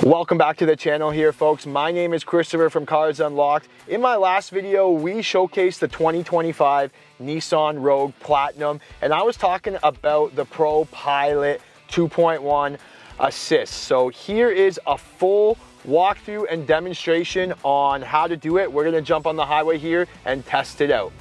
Welcome back to the channel here, folks. My name is Christopher from Cars Unlocked. In my last video, we showcased the 2025 Nissan Rogue Platinum, and I was talking about the ProPilot 2.1 Assist. So here is a full walkthrough and demonstration on how to do it. We're gonna jump on the highway here and test it out.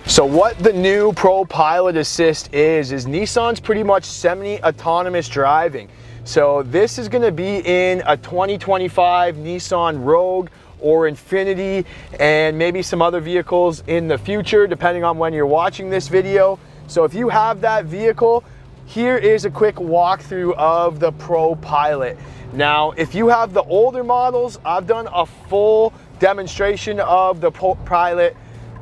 So what the new ProPilot Assist is Nissan's pretty much semi-autonomous driving. So this is gonna be in a 2025 Nissan Rogue or Infiniti and maybe some other vehicles in the future, depending on when you're watching this video. So if you have that vehicle, here is a quick walkthrough of the ProPilot. Now, if you have the older models, I've done a full demonstration of the ProPilot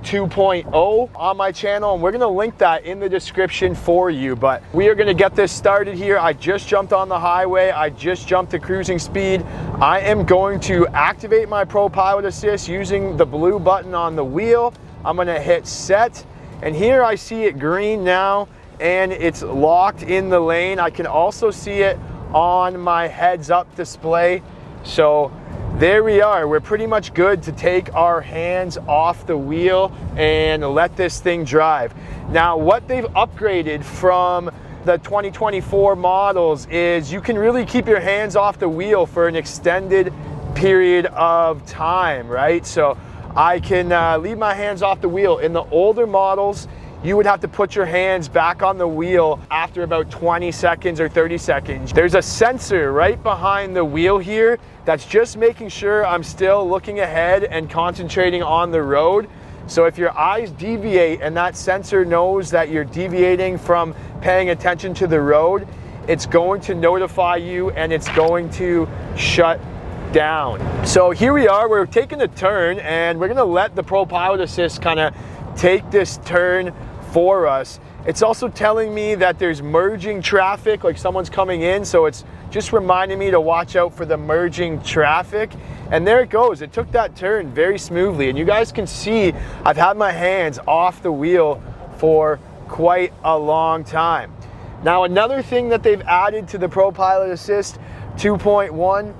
2.0 on my channel, and we're gonna link that in the description for you. But we are gonna get this started here. I just jumped on the highway. I just jumped to cruising speed. I am going to activate my ProPilot Assist using the blue button on the wheel. I'm gonna hit set, and here I see it green now, and it's locked in the lane. I can also see it on my heads-up display. So there we are. We're pretty much good to take our hands off the wheel and let this thing drive. Now, what they've upgraded from the 2024 models is you can really keep your hands off the wheel for an extended period of time, right? So I can leave my hands off the wheel. In the older models, you would have to put your hands back on the wheel after about 20 seconds or 30 seconds. There's a sensor right behind the wheel here that's just making sure I'm still looking ahead and concentrating on the road. So if your eyes deviate and that sensor knows that you're deviating from paying attention to the road, it's going to notify you and it's going to shut down. So here we are, we're taking a turn and we're gonna let the ProPilot Assist kind of take this turn for us. It's also telling me that there's merging traffic, like someone's coming in, so it's just reminding me to watch out for the merging traffic. And there it goes, it took that turn very smoothly, and you guys can see I've had my hands off the wheel for quite a long time. Now, another thing that they've added to the ProPilot Assist 2.1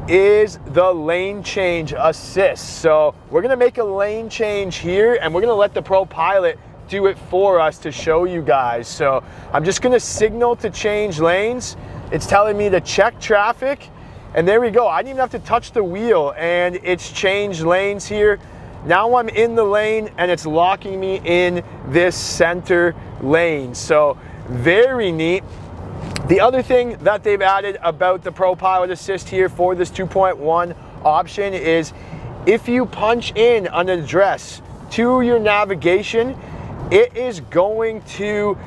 is the lane change assist. So we're gonna make a lane change here and we're gonna let the ProPilot do it for us to show you guys. So I'm just gonna signal to change lanes. It's telling me to check traffic, and there we go. I didn't even have to touch the wheel and it's changed lanes here. Now I'm in the lane and it's locking me in this center lane. So very neat. The other thing that they've added about the ProPilot Assist here for this 2.1 option is if you punch in an address to your navigation, it is going to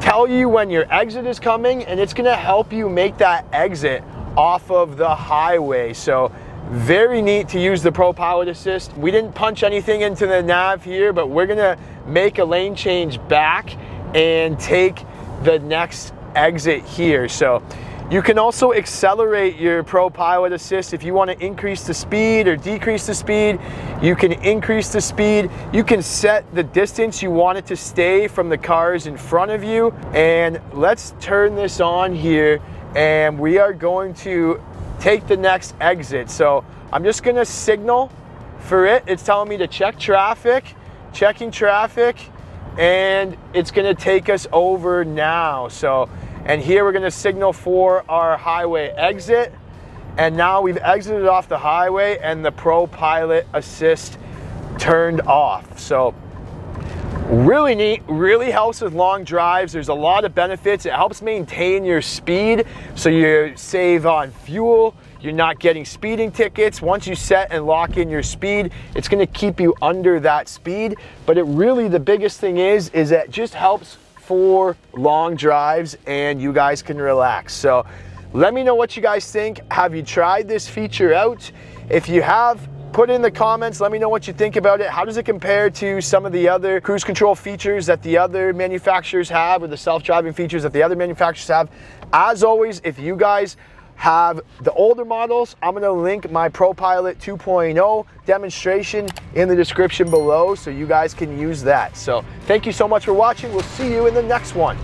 tell you when your exit is coming, and it's gonna help you make that exit off of the highway. So very neat to use the ProPilot Assist. We didn't punch anything into the nav here, but we're gonna make a lane change back and take the next exit here. So you can also accelerate your ProPilot Assist if you want to increase the speed or decrease the speed. You can increase the speed. You can set the distance you want it to stay from the cars in front of you. And let's turn this on here and we are going to take the next exit. So I'm just going to signal for it. It's telling me to check traffic, checking traffic, and it's going to take us over now. So, and here we're going to signal for our highway exit, and now we've exited off the highway and the ProPilot Assist turned off. So really neat, really helps with long drives. There's a lot of benefits. It helps maintain your speed so you save on fuel. You're not getting speeding tickets. Once you set and lock in your speed, it's gonna keep you under that speed. But it really, the biggest thing is that it just helps for long drives and you guys can relax. So let me know what you guys think. Have you tried this feature out? If you have, put in the comments, let me know what you think about it. How does it compare to some of the other cruise control features that the other manufacturers have, or the self-driving features that the other manufacturers have? As always, if you guys have the older models, I'm gonna link my ProPilot 2.0 demonstration in the description below so you guys can use that. So thank you so much for watching. We'll see you in the next one.